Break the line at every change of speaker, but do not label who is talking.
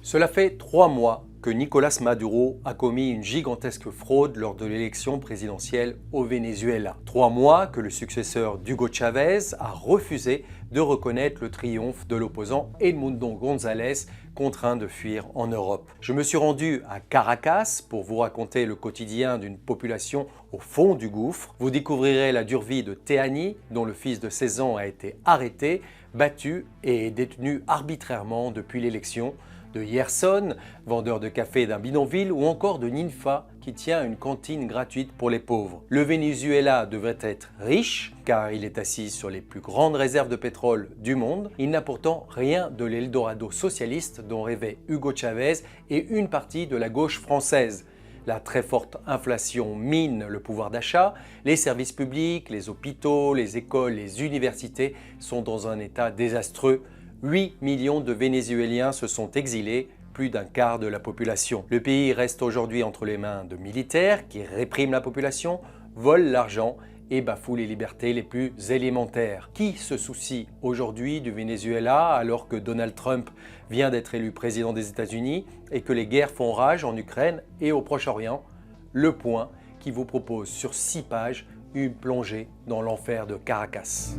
Cela fait 3 mois que Nicolás Maduro a commis une gigantesque fraude lors de l'élection présidentielle au Venezuela. 3 mois que le successeur d'Hugo Chávez a refusé de reconnaître le triomphe de l'opposant Edmundo González, contraint de fuir en Europe. Je me suis rendu à Caracas pour vous raconter le quotidien d'une population au fond du gouffre. Vous découvrirez la dure vie de Teani, dont le fils de 16 ans a été arrêté, battu et détenu arbitrairement depuis l'élection, de Yerson, vendeur de café d'un bidonville, ou encore de Ninfa, qui tient une cantine gratuite pour les pauvres. Le Venezuela devrait être riche, car il est assis sur les plus grandes réserves de pétrole du monde. Il n'a pourtant rien de l'Eldorado socialiste dont rêvaient Hugo Chávez et une partie de la gauche française. La très forte inflation mine le pouvoir d'achat, les services publics, les hôpitaux, les écoles, les universités sont dans un état désastreux. 8 millions de Vénézuéliens se sont exilés, plus d'un quart de la population. Le pays reste aujourd'hui entre les mains de militaires qui répriment la population, volent l'argent et bafouent les libertés les plus élémentaires. Qui se soucie aujourd'hui du Venezuela alors que Donald Trump vient d'être élu président des États-Unis et que les guerres font rage en Ukraine et au Proche-Orient? Le Point qui vous propose sur 6 pages une plongée dans l'enfer de Caracas.